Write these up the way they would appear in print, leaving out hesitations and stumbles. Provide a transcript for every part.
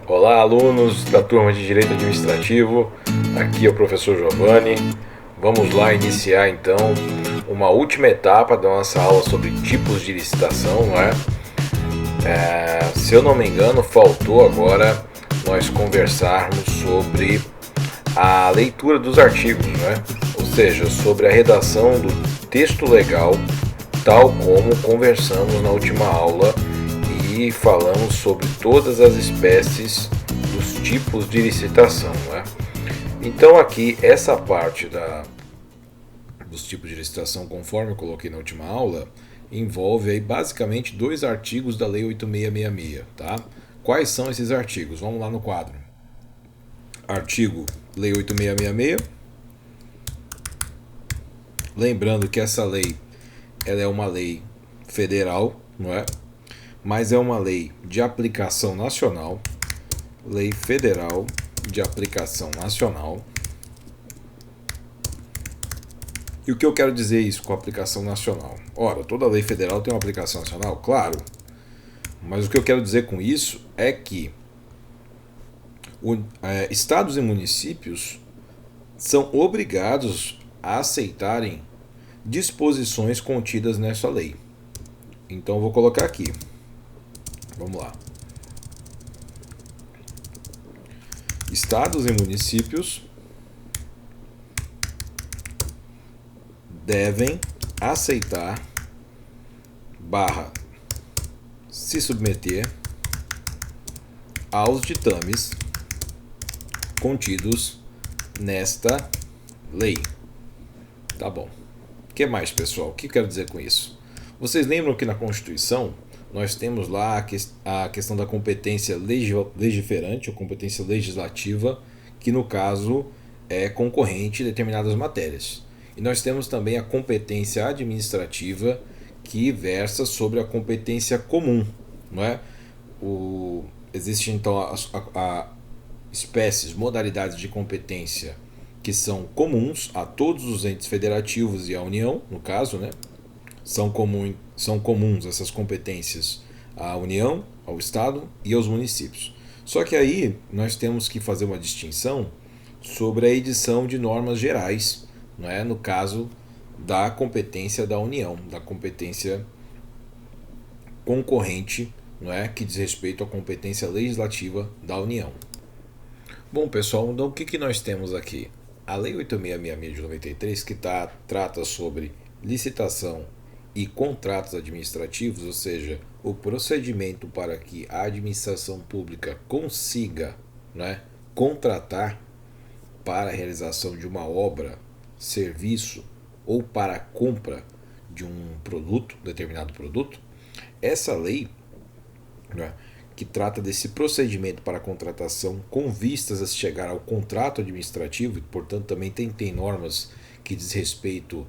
Olá, alunos da turma de Direito Administrativo, aqui é o professor Giovanni. Vamos lá iniciar então uma última etapa da nossa aula sobre tipos de licitação, não é? Se eu não me engano, faltou agora nós conversarmos sobre a leitura dos artigos, não é? Ou seja, sobre a redação do texto legal, tal como conversamos na última aula e falamos sobre todas as espécies dos tipos de licitação, não é? Então aqui essa parte dos tipos de licitação, conforme eu coloquei na última aula, envolve aí basicamente dois artigos da Lei 8666, tá? Quais são esses artigos? Vamos lá no quadro. Artigo Lei 8666. Lembrando que essa lei ela é uma lei federal, não é? Mas é uma lei de aplicação nacional, lei federal de aplicação nacional. E o que eu quero dizer isso com aplicação nacional? Ora, toda lei federal tem uma aplicação nacional? Claro. Mas o que eu quero dizer com isso é que estados e municípios são obrigados a aceitarem disposições contidas nessa lei. Então eu vou colocar aqui. Vamos lá. Estados e municípios devem aceitar / se submeter aos ditames contidos nesta lei. Tá bom. O que mais, pessoal? O que eu quero dizer com isso? Vocês lembram que na Constituição nós temos lá a questão da competência legiferante ou competência legislativa, que no caso é concorrente em determinadas matérias. E nós temos também a competência administrativa, que versa sobre a competência comum, não é? Existe então a espécies, modalidades de competência que são comuns a todos os entes federativos e à União, no caso, né? São comuns essas competências à União, ao Estado e aos municípios. Só que aí nós temos que fazer uma distinção sobre a edição de normas gerais, não é? No caso da competência da União, da competência concorrente, não é? Que diz respeito à competência legislativa da União. Bom, pessoal, então o que nós temos aqui? A Lei 8666 de 93, que trata sobre licitação e contratos administrativos, ou seja, o procedimento para que a administração pública consiga, né, contratar para a realização de uma obra, serviço ou para a compra de um produto, determinado produto. Essa lei, né, que trata desse procedimento para a contratação com vistas a chegar ao contrato administrativo, e portanto também tem normas que diz respeito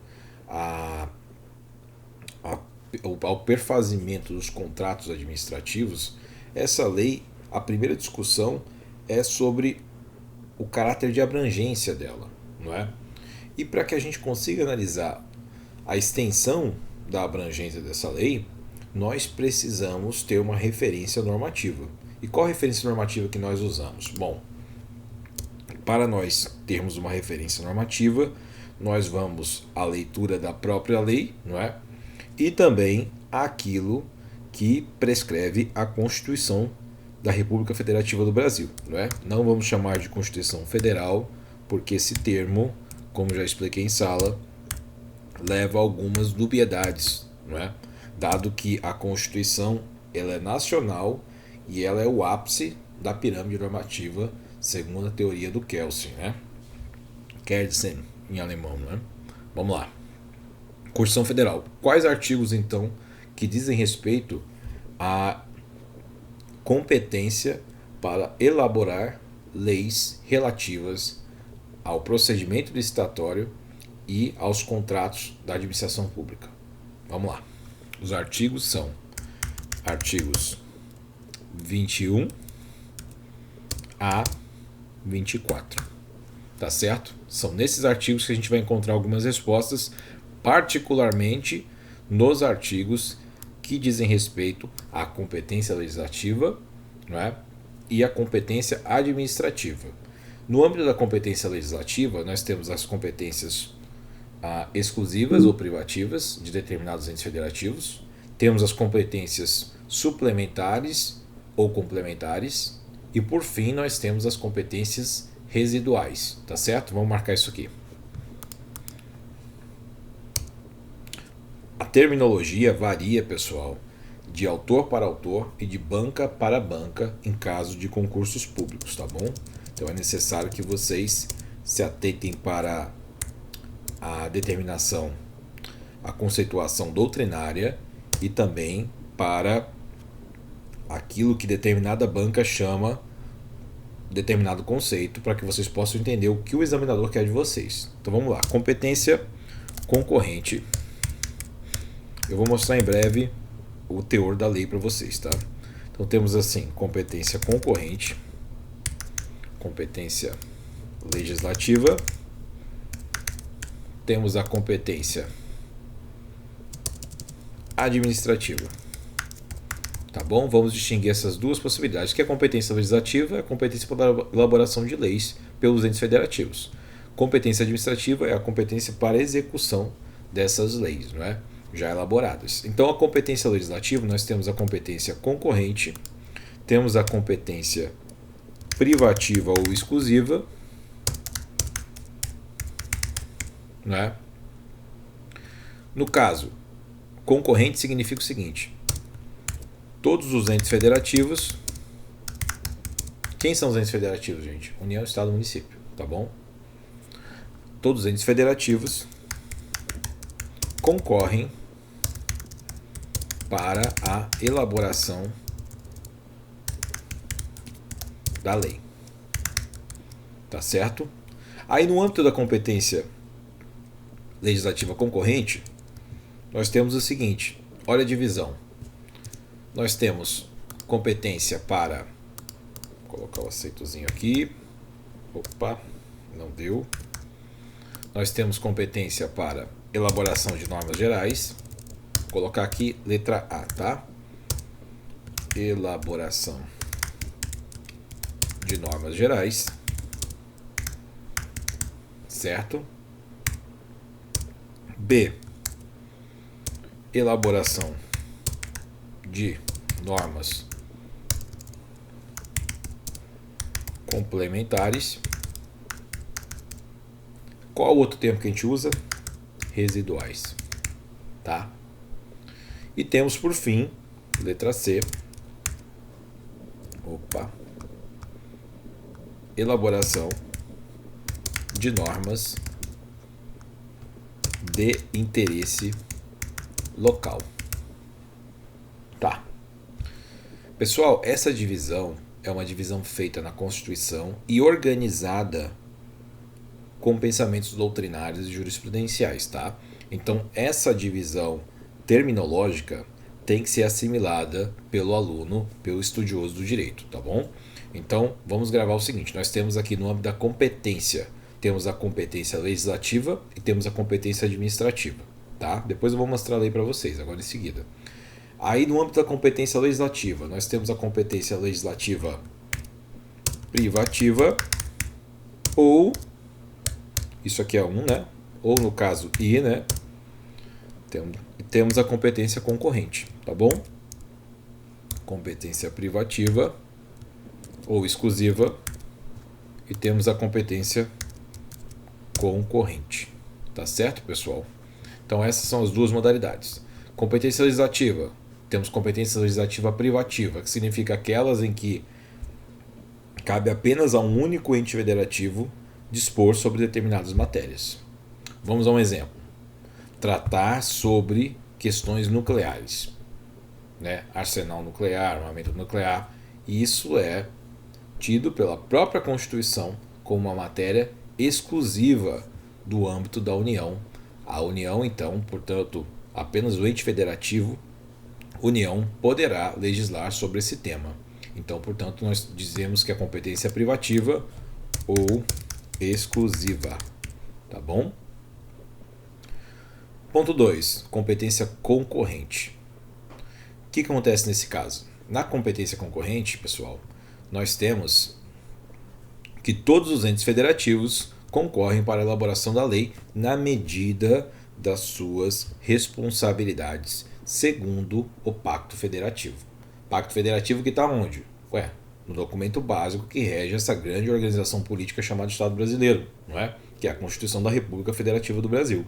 ao perfazimento dos contratos administrativos. Essa lei, a primeira discussão é sobre o caráter de abrangência dela, não é? E para que a gente consiga analisar a extensão da abrangência dessa lei, nós precisamos ter uma referência normativa. E qual a referência normativa que nós usamos? Bom, para nós termos uma referência normativa, nós vamos à leitura da própria lei, não é? E também aquilo que prescreve a Constituição da República Federativa do Brasil, não é? Não vamos chamar de Constituição Federal, porque esse termo, como já expliquei em sala, leva a algumas dubiedades, não é? Dado que a Constituição ela é nacional e ela é o ápice da pirâmide normativa, segundo a teoria do Kelsen, né? Kelsen em alemão, né? Vamos lá. Constituição Federal. Quais artigos então que dizem respeito à competência para elaborar leis relativas ao procedimento licitatório e aos contratos da administração pública? Vamos lá. Os artigos são artigos 21 a 24. Tá certo? São nesses artigos que a gente vai encontrar algumas respostas, particularmente nos artigos que dizem respeito à competência legislativa, não é? e a competência administrativa. No âmbito da competência legislativa, nós temos as competências exclusivas ou privativas de determinados entes federativos, temos as competências suplementares ou complementares e, por fim, nós temos as competências residuais, tá certo? Vamos marcar isso aqui. A terminologia varia, pessoal, de autor para autor e de banca para banca em caso de concursos públicos, tá bom? Então é necessário que vocês se atentem para a determinação, a conceituação doutrinária e também para aquilo que determinada banca chama determinado conceito, para que vocês possam entender o que o examinador quer de vocês. Então vamos lá, competência concorrente. Eu vou mostrar em breve o teor da lei para vocês, tá? Então temos assim, competência concorrente, competência legislativa, temos a competência administrativa. Tá bom? Vamos distinguir essas duas possibilidades, que é a competência legislativa é a competência para a elaboração de leis pelos entes federativos. Competência administrativa é a competência para a execução dessas leis, não é? Já elaboradas. Então, a competência legislativa, nós temos a competência concorrente, temos a competência privativa ou exclusiva, não é? No caso, concorrente significa o seguinte: todos os entes federativos. Quem são os entes federativos, gente? União, Estado e Município, tá bom? Todos os entes federativos concorrem para a elaboração da lei. Tá certo? Aí, no âmbito da competência legislativa concorrente, nós temos o seguinte: olha a divisão. Nós temos competência para, vou colocar o aceitozinho aqui, opa, não deu. Nós temos competência para elaboração de normas gerais, vou colocar aqui letra A, tá? Elaboração de normas gerais, certo? B, elaboração de normas complementares. Qual o outro termo que a gente usa? Residuais, tá? E temos por fim, letra C, elaboração de normas de interesse local. Tá. Pessoal, essa divisão é uma divisão feita na Constituição e organizada com pensamentos doutrinários e jurisprudenciais, tá? Então, essa divisão terminológica tem que ser assimilada pelo aluno, pelo estudioso do direito, tá bom? Então, vamos gravar o seguinte: nós temos aqui no âmbito da competência, temos a competência legislativa e temos a competência administrativa, tá? Depois eu vou mostrar a lei para vocês, agora em seguida. Aí, no âmbito da competência legislativa, nós temos a competência legislativa privativa, ou, isso aqui é um, né? Ou no caso I, né? Temos a competência concorrente, tá bom? Competência privativa ou exclusiva, e temos a competência concorrente, tá certo, pessoal? Então essas são as duas modalidades. Competência legislativa, temos competência legislativa privativa, que significa aquelas em que cabe apenas a um único ente federativo dispor sobre determinadas matérias. Vamos a um exemplo: tratar sobre questões nucleares, né? Arsenal nuclear, armamento nuclear. Isso é tido pela própria Constituição como uma matéria exclusiva do âmbito da União. A União, então, portanto, apenas o ente federativo, União, poderá legislar sobre esse tema. Então, portanto, nós dizemos que a competência é privativa ou exclusiva, tá bom? Ponto 2, competência concorrente. O que acontece nesse caso? Na competência concorrente, pessoal, nós temos que todos os entes federativos concorrem para a elaboração da lei na medida das suas responsabilidades, segundo o Pacto Federativo. Pacto Federativo que está onde? No documento básico que rege essa grande organização política chamada Estado Brasileiro, não é? Que é a Constituição da República Federativa do Brasil.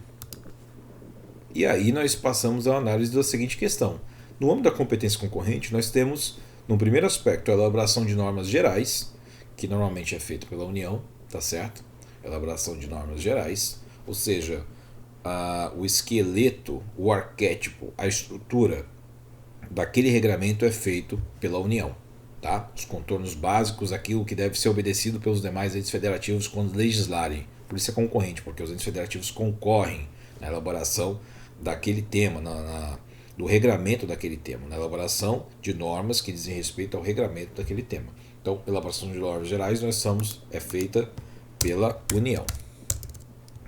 E aí nós passamos à análise da seguinte questão. No âmbito da competência concorrente, nós temos, no primeiro aspecto, a elaboração de normas gerais, que normalmente é feita pela União, tá certo? Elaboração de normas gerais, ou seja, o esqueleto, o arquétipo, a estrutura daquele regramento é feito pela União. Tá? Os contornos básicos, aquilo que deve ser obedecido pelos demais entes federativos quando legislarem. Por isso é concorrente, porque os entes federativos concorrem na elaboração daquele tema, do regramento daquele tema, na elaboração de normas que dizem respeito ao regramento daquele tema. Então, a elaboração de normas gerais é feita pela União.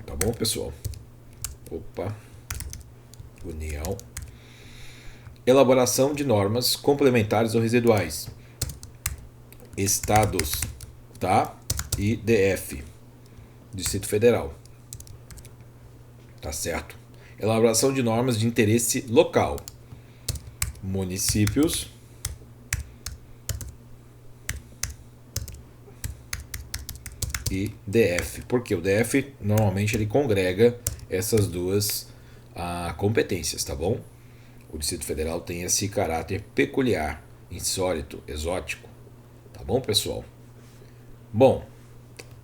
Tá bom, pessoal? União. Elaboração de normas complementares ou residuais. Estados, tá? E DF, Distrito Federal. Tá certo? Elaboração de normas de interesse local. Municípios e DF. Porque o DF normalmente ele congrega essas duas competências, tá bom? O Distrito Federal tem esse caráter peculiar, insólito, exótico. Tá bom, pessoal? Bom,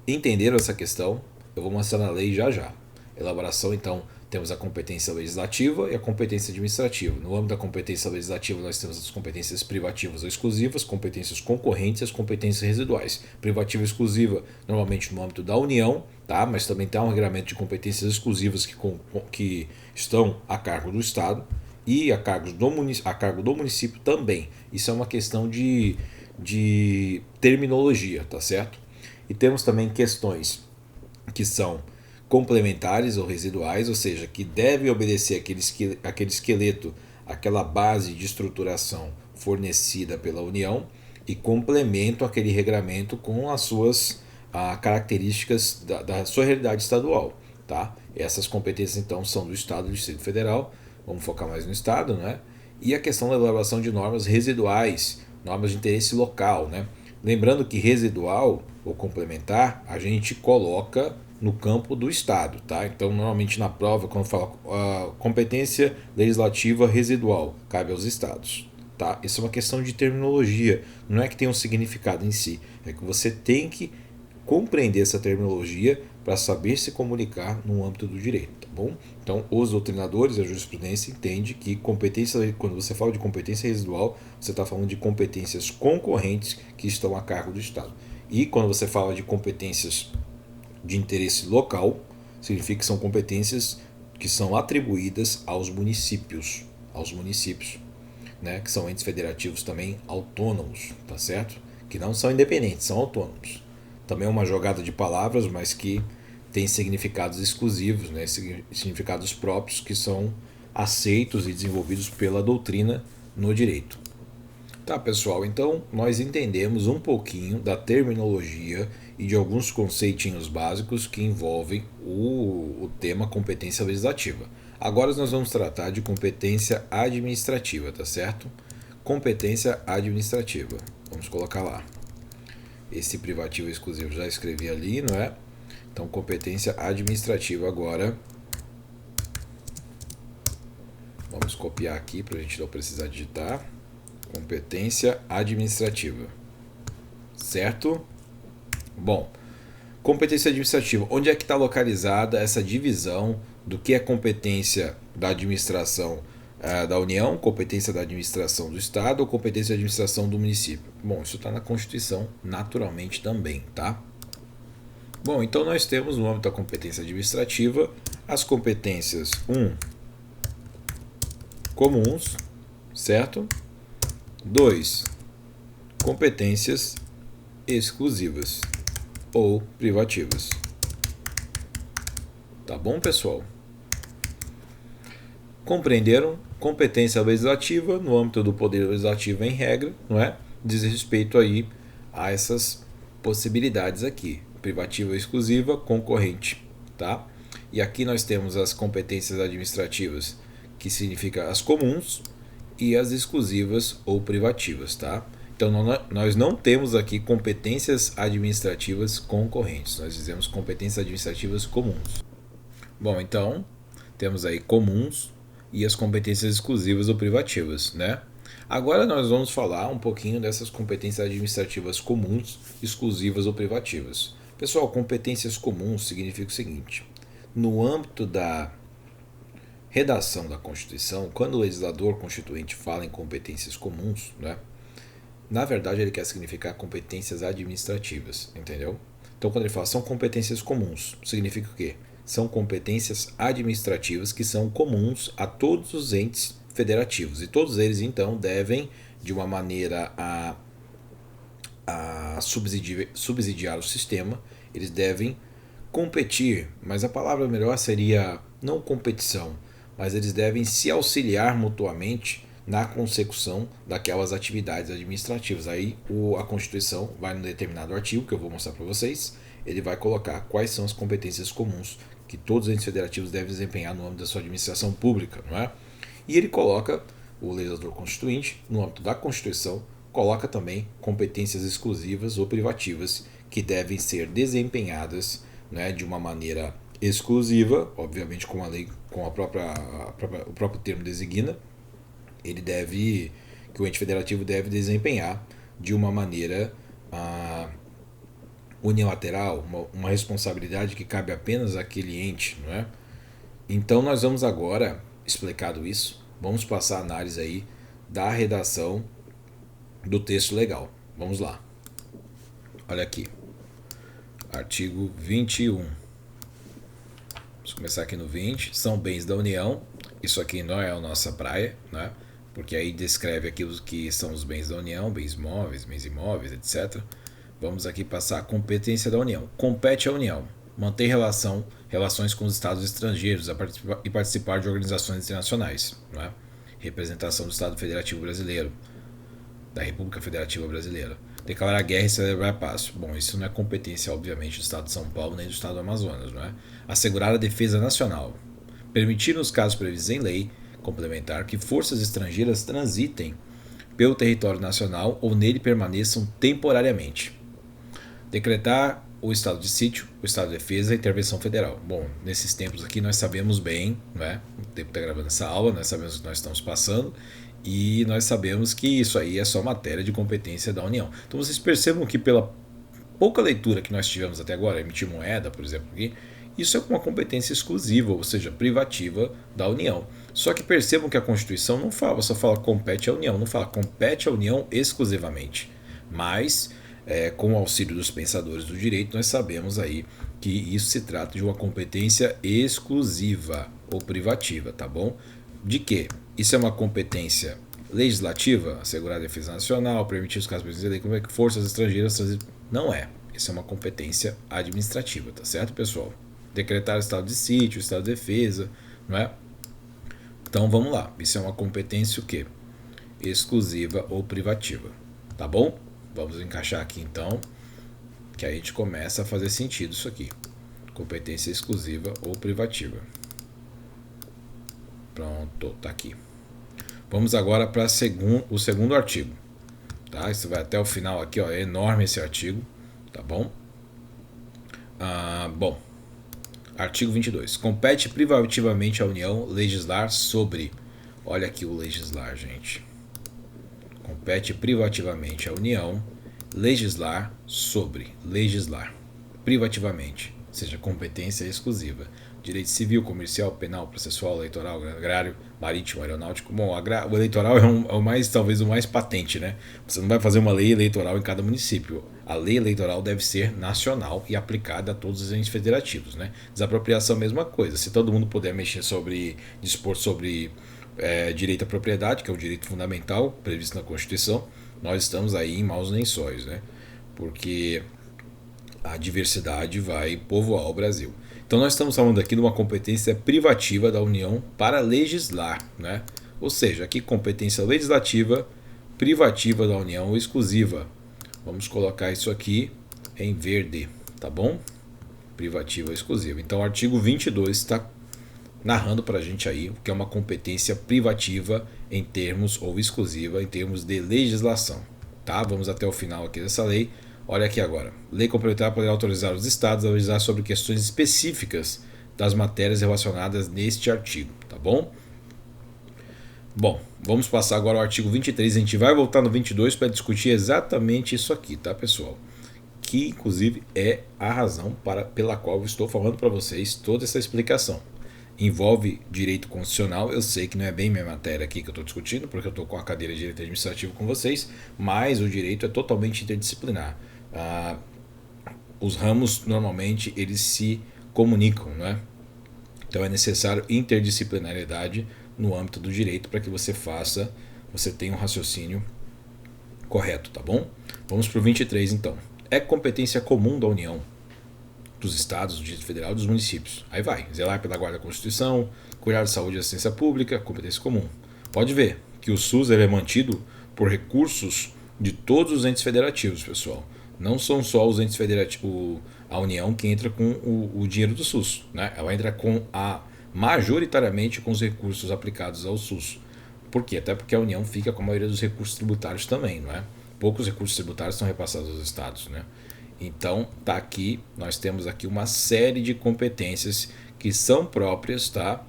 entenderam essa questão? Eu vou mostrar na lei já já. Elaboração, então, temos a competência legislativa e a competência administrativa. No âmbito da competência legislativa, nós temos as competências privativas ou exclusivas, competências concorrentes e as competências residuais. Privativa e exclusiva, normalmente no âmbito da União, tá? Mas também tem um regramento de competências exclusivas que estão a cargo do Estado e a cargo do município também. Isso é uma questão de terminologia, tá certo? E temos também questões que são complementares ou residuais, ou seja, que devem obedecer aquele esqueleto, aquela base de estruturação fornecida pela União e complementam aquele regramento com as suas características da sua realidade estadual, tá? Essas competências então são do Estado e do Distrito Federal, vamos focar mais no Estado, né? E a questão da elaboração de normas residuais, normas de interesse local, né? Lembrando que residual ou complementar a gente coloca no campo do Estado, tá? Então, normalmente na prova, quando fala competência legislativa residual, cabe aos Estados, tá? Isso é uma questão de terminologia, não é que tem um significado em si, é que você tem que compreender essa terminologia para saber se comunicar no âmbito do direito, tá bom? Então, os doutrinadores e a jurisprudência entendem que competência, quando você fala de competência residual, você está falando de competências concorrentes que estão a cargo do Estado. E quando você fala de competências de interesse local, significa que são competências que são atribuídas aos municípios, né, que são entes federativos também autônomos, tá certo? Que não são independentes, são autônomos. Também é uma jogada de palavras, mas que tem significados exclusivos, né, significados próprios que são aceitos e desenvolvidos pela doutrina no direito. Tá, pessoal, então nós entendemos um pouquinho da terminologia e de alguns conceitinhos básicos que envolvem o tema competência legislativa. Agora nós vamos tratar de competência administrativa, tá certo? Competência administrativa. Vamos colocar lá. Esse privativo exclusivo já escrevi ali, não é? Então, competência administrativa agora. Vamos copiar aqui para a gente não precisar digitar. Competência administrativa. Certo? Bom, competência administrativa. Onde é que está localizada essa divisão do que é competência da administração da União, competência da administração do Estado ou competência da administração do município? Bom, isso está na Constituição naturalmente também, tá? Bom, então nós temos no âmbito da competência administrativa as competências 1. Comuns, certo? 2. Competências exclusivas ou privativas. Tá bom, pessoal? Compreenderam? Competência legislativa, no âmbito do poder legislativo em regra, não é? Diz respeito aí a essas possibilidades aqui: privativa, exclusiva, concorrente, tá? E aqui nós temos as competências administrativas, que significa as comuns, e as exclusivas ou privativas, tá? Então nós não temos aqui competências administrativas concorrentes, nós dizemos competências administrativas comuns. Bom, então temos aí comuns e as competências exclusivas ou privativas, né? Agora nós vamos falar um pouquinho dessas competências administrativas comuns, exclusivas ou privativas. Pessoal, competências comuns significa o seguinte: no âmbito da redação da Constituição, quando o legislador constituinte fala em competências comuns, né, na verdade ele quer significar competências administrativas, entendeu? Então quando ele fala são competências comuns, significa o quê? São competências administrativas que são comuns a todos os entes federativos, e todos eles então devem, de uma maneira a subsidiar o sistema, eles devem competir, mas a palavra melhor seria não competição, mas eles devem se auxiliar mutuamente na consecução daquelas atividades administrativas. Aí a Constituição vai num determinado artigo, que eu vou mostrar para vocês, ele vai colocar quais são as competências comuns que todos os entes federativos devem desempenhar no âmbito da sua administração pública, não é? E ele coloca, o legislador constituinte, no âmbito da Constituição, coloca também competências exclusivas ou privativas que devem ser desempenhadas, né, de uma maneira exclusiva, obviamente com a lei, com o próprio termo designa, que o ente federativo deve desempenhar de uma maneira unilateral, uma responsabilidade que cabe apenas àquele ente, não é? Então nós vamos agora, explicado isso, vamos passar a análise aí da redação do texto legal. Vamos lá. Olha aqui. Artigo 21. Vamos começar aqui no 20. São bens da União. Isso aqui não é a nossa praia, né? Porque aí descreve aquilo que são os bens da União, bens móveis, bens imóveis, etc. Vamos aqui passar a competência da União. Compete à União manter relações com os estados estrangeiros e participar de organizações internacionais, né? Representação do Estado Federativo Brasileiro, da República Federativa Brasileira. Declarar guerra e celebrar a paz. Bom, isso não é competência, obviamente, do Estado de São Paulo nem do Estado do Amazonas, não é? Assegurar a defesa nacional. Permitir, nos casos previstos em lei complementar, que forças estrangeiras transitem pelo território nacional ou nele permaneçam temporariamente. Decretar o estado de sítio, o estado de defesa e a intervenção federal. Bom, nesses tempos aqui nós sabemos bem, não é? O tempo está gravando essa aula, nós sabemos o que nós estamos passando e nós sabemos que isso aí é só matéria de competência da União. Então vocês percebam que pela pouca leitura que nós tivemos até agora, emitir moeda, por exemplo, aqui, isso é uma competência exclusiva, ou seja, privativa da União. Só que percebam que a Constituição não fala, só fala compete à União, não fala compete à União exclusivamente. Mas, com o auxílio dos pensadores do direito, nós sabemos aí que isso se trata de uma competência exclusiva ou privativa, tá bom? De quê? Isso é uma competência legislativa, assegurar a defesa nacional, permitir os casos de lei, como é que forças estrangeiras não é. Isso é uma competência administrativa, tá certo, pessoal? Decretar estado de sítio, estado de defesa, não é? Então vamos lá, isso é uma competência o quê? Exclusiva ou privativa, tá bom? Vamos encaixar aqui então, que a gente começa a fazer sentido isso aqui. Competência exclusiva ou privativa. Pronto, tá aqui. Vamos agora para o segundo artigo. Tá? Isso vai até o final aqui, ó, é enorme esse artigo, tá bom? Bom, artigo 22. Compete privativamente à União legislar sobre... Olha aqui o legislar, gente. Compete privativamente à União legislar sobre. Legislar. Privativamente. Ou seja, competência exclusiva. Direito civil, comercial, penal, processual, eleitoral, agrário, marítimo, aeronáutico. Bom, o eleitoral é o mais, talvez o mais patente, né? Você não vai fazer uma lei eleitoral em cada município. A lei eleitoral deve ser nacional e aplicada a todos os entes federativos, né? Desapropriação, mesma coisa. Se todo mundo puder dispor sobre direito à propriedade, que é um direito fundamental previsto na Constituição, nós estamos aí em maus lençóis, né? Porque a diversidade vai povoar o Brasil. Então nós estamos falando aqui de uma competência privativa da União para legislar, né? Ou seja, aqui competência legislativa privativa da União, exclusiva Vamos colocar isso aqui em verde, tá bom? Privativa exclusiva. Então o artigo 22 está narrando para a gente aí o que é uma competência privativa em termos, ou exclusiva em termos de legislação. Tá? Vamos até o final aqui dessa lei. Olha aqui agora. Lei complementar poderá autorizar os estados a legislar sobre questões específicas das matérias relacionadas neste artigo, tá bom? Bom, vamos passar agora ao artigo 23. A gente vai voltar no 22 para discutir exatamente isso aqui, tá, pessoal? Que inclusive é a razão pela qual eu estou falando para vocês toda essa explicação. Envolve direito constitucional, eu sei que não é bem minha matéria aqui que eu estou discutindo, porque eu estou com a cadeira de direito administrativo com vocês, mas o direito é totalmente interdisciplinar. Os ramos normalmente eles se comunicam, não é? Então é necessário interdisciplinariedade no âmbito do direito para que você tenha um raciocínio correto, tá bom? Vamos para o 23 então. É competência comum da União, dos estados, do Distrito Federal e dos municípios. Aí vai, zelar pela guarda da Constituição, cuidar de saúde e assistência pública, competência comum. Pode ver que o SUS ele é mantido por recursos de todos os entes federativos, pessoal. Não são só os entes federativos, a União que entra com o dinheiro do SUS, né? Ela entra majoritariamente com os recursos aplicados ao SUS. Por quê? Até porque a União fica com a maioria dos recursos tributários também, não é? Poucos recursos tributários são repassados aos estados, né? Então, tá aqui, nós temos aqui uma série de competências que são próprias, tá?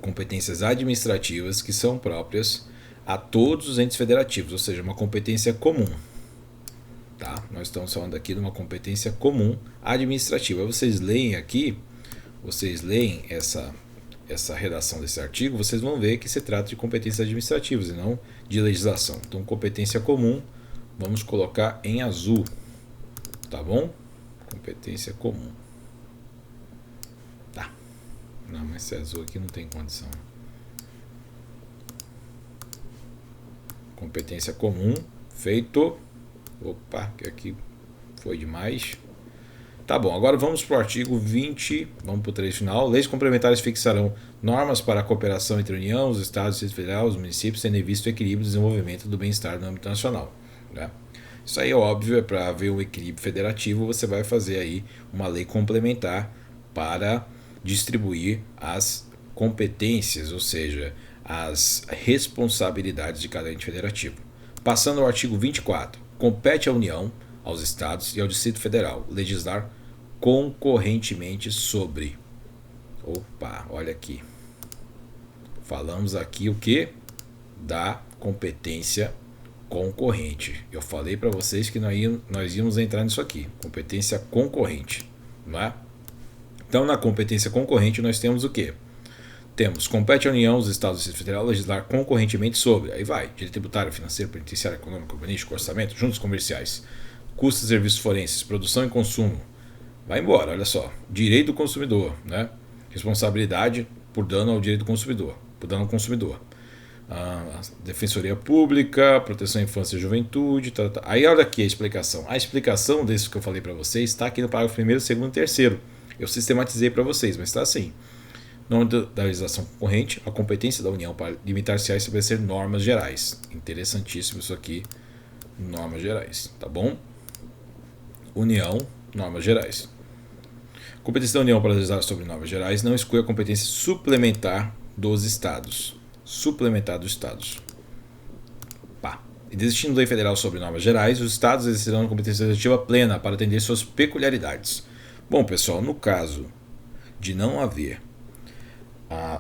Competências administrativas que são próprias a todos os entes federativos, ou seja, uma competência comum. Tá? Nós estamos falando aqui de uma competência comum administrativa. Vocês leem aqui, vocês leem essa redação desse artigo, vocês vão ver que se trata de competências administrativas e não de legislação. Então, competência comum, vamos colocar em azul. Tá bom? Competência comum. Tá. Não, mas esse azul aqui não tem condição. Competência comum. Feito. Opa, que aqui foi demais. Tá bom, agora vamos para o artigo 20. Vamos para o trecho final. Leis complementares fixarão normas para a cooperação entre a União, os Estados, o Distrito Federal, os municípios, tendo em vista o equilíbrio e desenvolvimento do bem-estar no âmbito nacional. Né? Isso aí é óbvio, é para haver um equilíbrio federativo, você vai fazer aí uma lei complementar para distribuir as competências, ou seja, as responsabilidades de cada ente federativo. Passando ao artigo 24, compete à União, aos Estados e ao Distrito Federal legislar concorrentemente sobre. Opa, olha aqui. Falamos aqui o que? Da competência concorrente. Eu falei para vocês que nós íamos entrar nisso aqui. Competência concorrente. Não é? Então, na competência concorrente, nós temos o quê? Temos, compete à União, os Estados e o Distrito Federal legislar concorrentemente sobre. Aí vai, direito tributário, financeiro, penitenciário, econômico, urbanístico, orçamento, juntas comerciais, custos e serviços forenses, produção e consumo. Vai embora, olha só. Direito do consumidor, né? Responsabilidade por dano ao direito do consumidor, por dano ao consumidor. Defensoria Pública, proteção à infância e juventude. Tá. Aí olha aqui a explicação. A explicação desse que eu falei para vocês está aqui no parágrafo 1º, 2º e 3º. Eu sistematizei para vocês, mas está assim. No âmbito da legislação concorrente, a competência da União para limitar-se a estabelecer normas gerais. Interessantíssimo isso aqui. Normas gerais, tá bom? União, normas gerais. Competência da União para legislar sobre normas gerais não exclui a competência suplementar dos Estados. Suplementar dos Estados. Pá. E existindo lei federal sobre normas gerais, os Estados exercerão a competência legislativa plena para atender suas peculiaridades. Bom, pessoal, no caso de não haver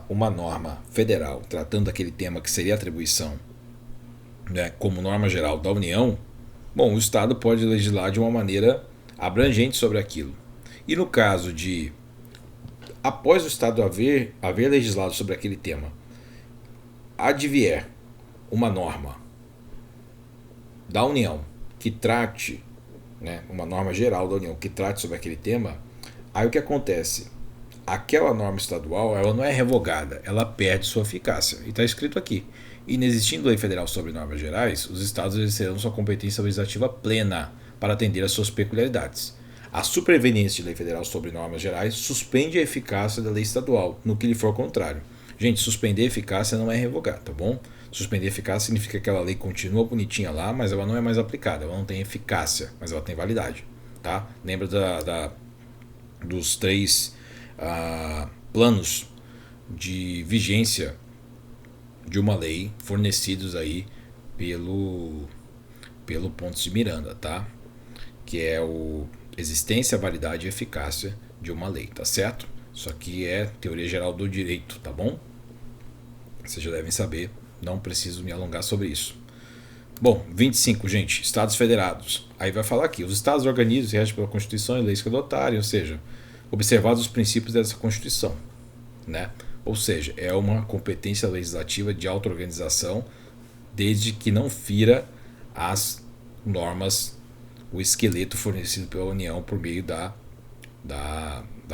uma norma federal tratando daquele tema que seria atribuição, né, como norma geral da União, bom, o Estado pode legislar de uma maneira abrangente sobre aquilo. E no caso de, após o Estado haver legislado sobre aquele tema, advier uma norma da União que trate, né, uma norma geral da União que trate sobre aquele tema, aí o que acontece? Aquela norma estadual ela não é revogada, ela perde sua eficácia. E está escrito aqui. Inexistindo lei federal sobre normas gerais, os estados exercerão sua competência legislativa plena para atender às suas peculiaridades. A superveniência de lei federal sobre normas gerais suspende a eficácia da lei estadual, no que lhe for contrário. Gente, suspender a eficácia não é revogar, tá bom? Suspender a eficácia significa que aquela lei continua bonitinha lá, mas ela não é mais aplicada, ela não tem eficácia, mas ela tem validade. Tá? Lembra dos 3 planos de vigência de uma lei fornecidos aí pelo Pontes de Miranda, tá? Que é o existência, validade e eficácia de uma lei, tá certo? Isso aqui é teoria geral do direito, tá bom? Vocês já devem saber, não preciso me alongar sobre isso. Bom, 25, gente, Estados Federados. Aí vai falar aqui, os Estados organizam e regem pela Constituição e leis que adotarem, ou seja, observados os princípios dessa Constituição, né? Ou seja, é uma competência legislativa de auto-organização, desde que não fira as normas, o esqueleto fornecido pela União por meio da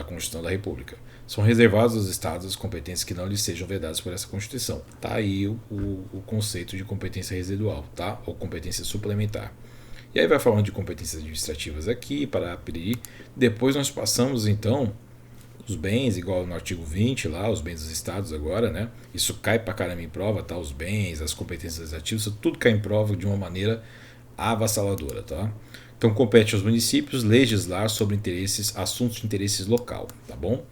Constituição da República. São reservados aos Estados as competências que não lhes sejam vedadas por essa Constituição. Tá aí o conceito de competência residual, tá? Ou competência suplementar. E aí vai falando de competências administrativas aqui, para pedir. Depois nós passamos, então, os bens, igual no artigo 20 lá, os bens dos estados agora, né? Isso cai pra caramba em prova, tá? Os bens, as competências legislativas, isso tudo cai em prova de uma maneira avassaladora, tá? Então compete aos municípios legislar sobre assuntos de interesse local, tá bom?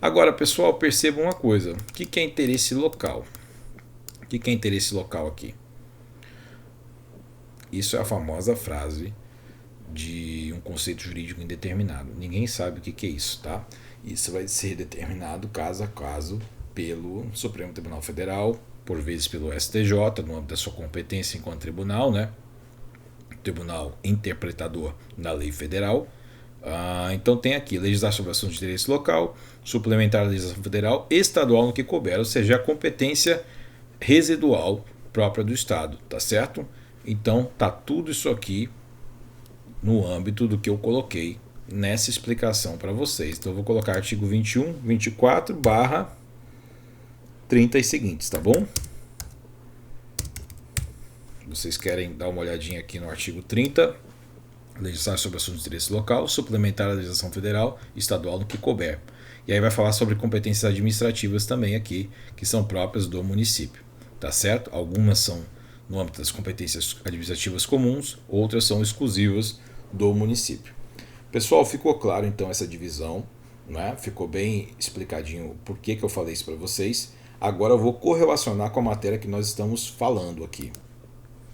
Agora, pessoal, percebam uma coisa. O que é interesse local? O que é interesse local aqui? Isso é a famosa frase de um conceito jurídico indeterminado. Ninguém sabe o que é isso, tá? Isso vai ser determinado caso a caso pelo Supremo Tribunal Federal, por vezes pelo STJ, no âmbito da sua competência enquanto tribunal, né? Tribunal interpretador da lei federal. Então tem aqui legislar sobre assuntos de interesse local, suplementar a legislação federal, estadual no que couber, ou seja, a competência residual própria do Estado, tá certo? Então tá tudo isso aqui no âmbito do que eu coloquei nessa explicação para vocês. Então eu vou colocar artigo 21, 24, barra 30 e seguintes, tá bom? Vocês querem dar uma olhadinha aqui no artigo 30, legislar sobre assuntos de interesse local, suplementar a legislação federal e estadual no que couber. E aí vai falar sobre competências administrativas também aqui, que são próprias do município, tá certo? Algumas são no âmbito das competências administrativas comuns, outras são exclusivas do município. Pessoal, ficou claro então essa divisão, né? Ficou bem explicadinho por que eu falei isso para vocês. Agora eu vou correlacionar com a matéria que nós estamos falando aqui.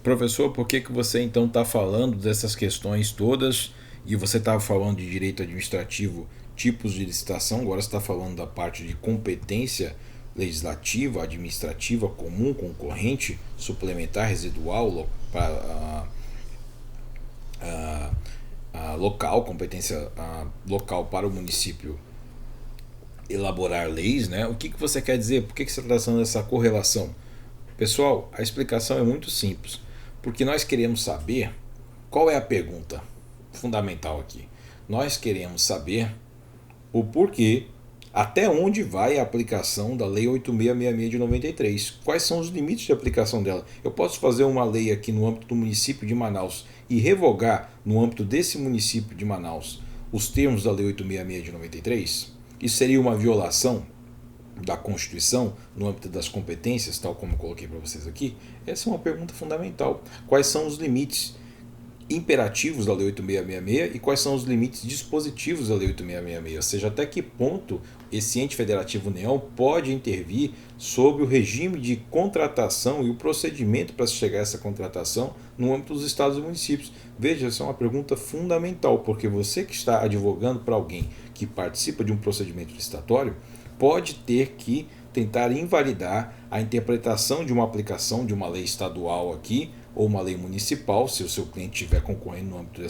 Professor, por que você então está falando dessas questões todas e você estava falando de direito administrativo, tipos de licitação, agora você está falando da parte de competência legislativa, administrativa, comum, concorrente, suplementar, residual, local, competência local para o município elaborar leis, né? O que você quer dizer? Por que você está fazendo essa correlação? Pessoal, a explicação é muito simples, porque nós queremos saber qual é a pergunta fundamental aqui. Nós queremos saber o porquê, até onde vai a aplicação da Lei 8666 de 93. Quais são os limites de aplicação dela? Eu posso fazer uma lei aqui no âmbito do município de Manaus e revogar no âmbito desse município de Manaus os termos da Lei 866 de 93? Isso seria uma violação da Constituição no âmbito das competências, tal como eu coloquei para vocês aqui? Essa é uma pergunta fundamental. Quais são os limites imperativos da Lei 8666 e quais são os limites dispositivos da Lei 8666? Ou seja, até que ponto esse ente federativo União pode intervir sobre o regime de contratação e o procedimento para se chegar a essa contratação no âmbito dos estados e municípios? Veja, essa é uma pergunta fundamental, porque você que está advogando para alguém que participa de um procedimento licitatório pode ter que tentar invalidar a interpretação de uma aplicação de uma lei estadual aqui ou uma lei municipal, se o seu cliente estiver concorrendo no âmbito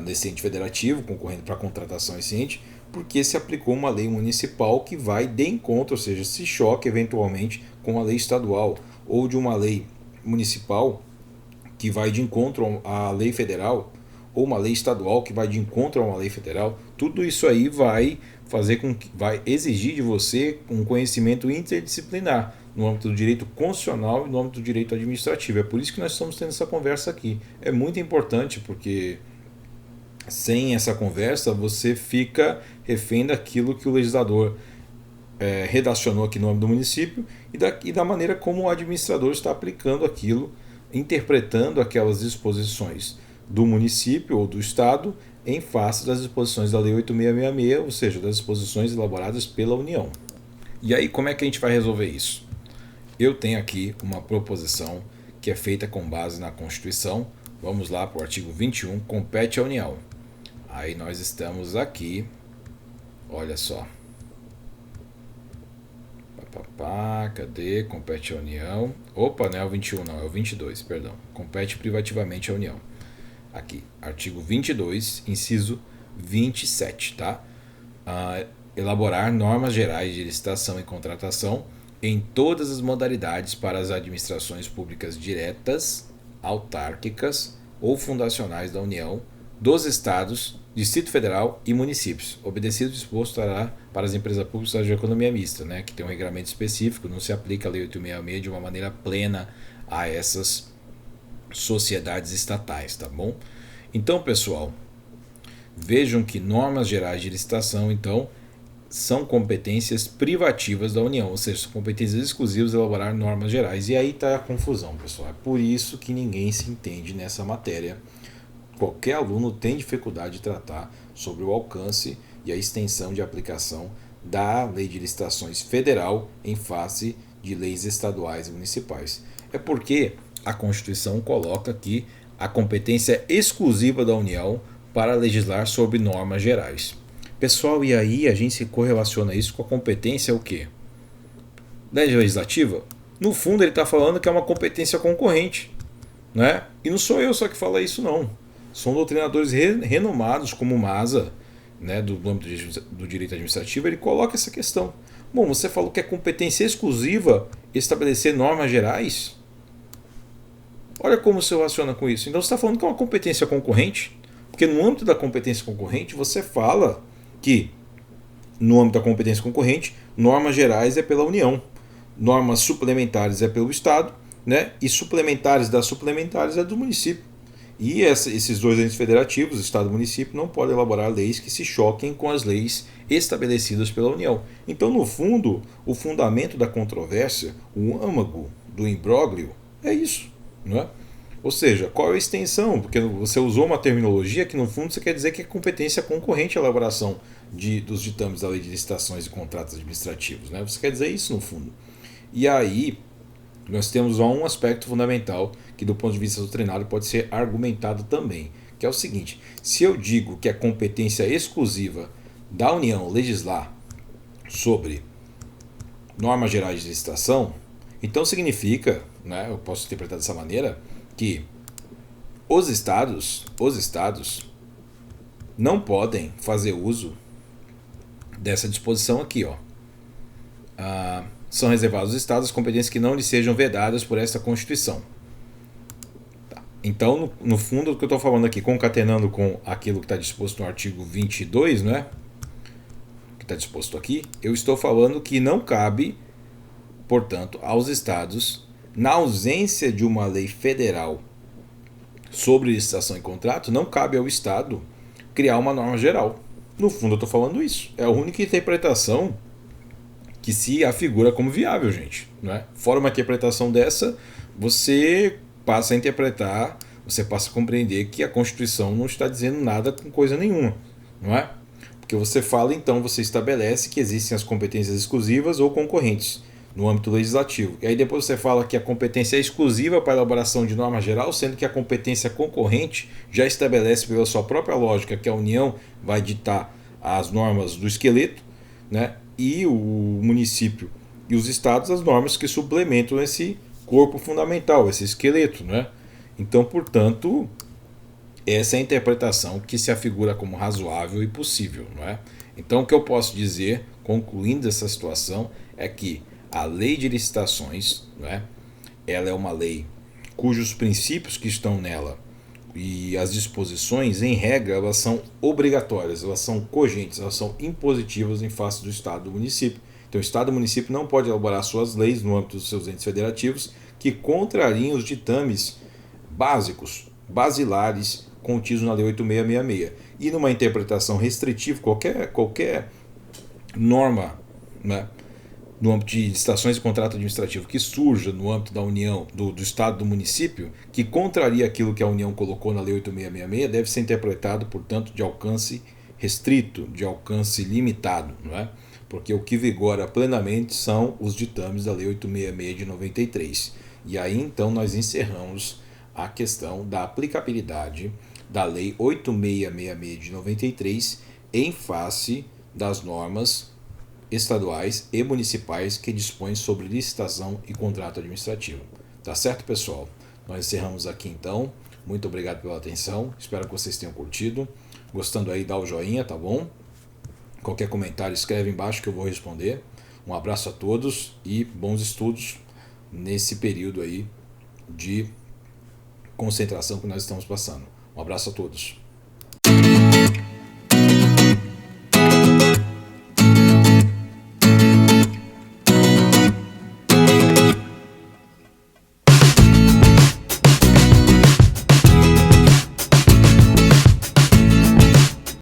desse ente federativo, concorrendo para a contratação esse ente, porque se aplicou uma lei municipal que vai de encontro, ou seja, se choque eventualmente com a lei estadual, ou de uma lei municipal que vai de encontro à lei federal, ou uma lei estadual que vai de encontro a uma lei federal. Tudo isso aí vai exigir de você um conhecimento interdisciplinar no âmbito do direito constitucional e no âmbito do direito administrativo. É por isso que nós estamos tendo essa conversa aqui. É muito importante, porque sem essa conversa você fica refém daquilo que o legislador redacionou aqui no âmbito do município e da maneira como o administrador está aplicando aquilo, interpretando aquelas disposições do município ou do estado em face das disposições da Lei 8666, ou seja, das disposições elaboradas pela União. E aí, como é que a gente vai resolver isso? Eu tenho aqui uma proposição que é feita com base na Constituição. Vamos lá para o artigo 21, compete à União. Aí nós estamos aqui, olha só. Cadê? Compete à União. Opa, não é o 21 não, é o 22, perdão. Compete privativamente à União. Aqui, artigo 22, inciso 27, tá? Elaborar normas gerais de licitação e contratação em todas as modalidades para as administrações públicas diretas, autárquicas ou fundacionais da União, dos Estados, Distrito Federal e municípios, obedecido o disposto para as empresas públicas de economia mista, né, que tem um regramento específico, não se aplica a Lei 866 de uma maneira plena a essas sociedades estatais, tá bom? Então, pessoal, vejam que normas gerais de licitação, então, são competências privativas da União, ou seja, são competências exclusivas de elaborar normas gerais. E aí está a confusão, pessoal. É por isso que ninguém se entende nessa matéria. Qualquer aluno tem dificuldade de tratar sobre o alcance e a extensão de aplicação da Lei de Licitações Federal em face de leis estaduais e municipais. É porque a Constituição coloca aqui a competência exclusiva da União para legislar sobre normas gerais. Pessoal, e aí a gente se correlaciona isso com a competência o quê? Legislativa? No fundo ele está falando que é uma competência concorrente, né? E não sou eu só que fala isso não. São doutrinadores renomados como o Maza, né, do âmbito do direito administrativo, ele coloca essa questão. Bom, você falou que é competência exclusiva estabelecer normas gerais? Olha como você relaciona com isso. Então você está falando que é uma competência concorrente? Porque no âmbito da competência concorrente você fala que no âmbito da competência concorrente, normas gerais é pela União, normas suplementares é pelo Estado, né? E suplementares das suplementares é do município. E esses dois entes federativos, Estado e município, não podem elaborar leis que se choquem com as leis estabelecidas pela União. Então, no fundo, o fundamento da controvérsia, o âmago do imbróglio, é isso, não é? Ou seja, qual é a extensão? Porque você usou uma terminologia que, no fundo, você quer dizer que é competência concorrente à elaboração dos ditames da Lei de Licitações e Contratos Administrativos, né? Você quer dizer isso, no fundo. E aí, nós temos um aspecto fundamental que, do ponto de vista doutrinário, pode ser argumentado também, que é o seguinte: se eu digo que é competência exclusiva da União legislar sobre normas gerais de licitação, então significa, né, eu posso interpretar dessa maneira, que os estados não podem fazer uso dessa disposição aqui, ó. São reservados aos estados as competências que não lhes sejam vedadas por esta Constituição. Tá. Então, no fundo, o que eu estou falando aqui, concatenando com aquilo que está disposto no artigo 22, né, que está disposto aqui, eu estou falando que não cabe, portanto, aos estados, na ausência de uma lei federal sobre licitação e contrato, não cabe ao Estado criar uma norma geral. No fundo, eu estou falando isso. É a única interpretação que se afigura como viável, gente. Não é? Fora uma interpretação dessa, você passa a interpretar, você passa a compreender que a Constituição não está dizendo nada com coisa nenhuma. Não é? Porque você fala, então, você estabelece que existem as competências exclusivas ou concorrentes no âmbito legislativo. E aí depois você fala que a competência é exclusiva para a elaboração de norma geral, sendo que a competência concorrente já estabelece pela sua própria lógica que a União vai ditar as normas do esqueleto, né? E o município e os estados as normas que suplementam esse corpo fundamental, esse esqueleto, né? Então, portanto, essa é a interpretação que se afigura como razoável e possível, não é? Então, o que eu posso dizer, concluindo essa situação, é que a lei de licitações, né, ela é uma lei cujos princípios que estão nela e as disposições, em regra, elas são obrigatórias, elas são cogentes, elas são impositivas em face do Estado e do município. Então, o Estado e o município não podem elaborar suas leis no âmbito dos seus entes federativos que contrariem os ditames básicos, basilares, contidos na Lei 8666. E numa interpretação restritiva, qualquer norma, né, no âmbito de licitações e contrato administrativo que surja no âmbito da União, do Estado, do município, que contraria aquilo que a União colocou na Lei 8666, deve ser interpretado, portanto, de alcance restrito, de alcance limitado, não é? Porque o que vigora plenamente são os ditames da Lei 866 de 93. E aí então nós encerramos a questão da aplicabilidade da Lei 8666 de 93 em face das normas estaduais e municipais que dispõem sobre licitação e contrato administrativo. Tá certo, pessoal? Nós encerramos aqui então. Muito obrigado pela atenção. Espero que vocês tenham curtido. Gostando aí, dá o joinha, tá bom? Qualquer comentário, escreve embaixo que eu vou responder. Um abraço a todos e bons estudos nesse período aí de concentração que nós estamos passando. Um abraço a todos.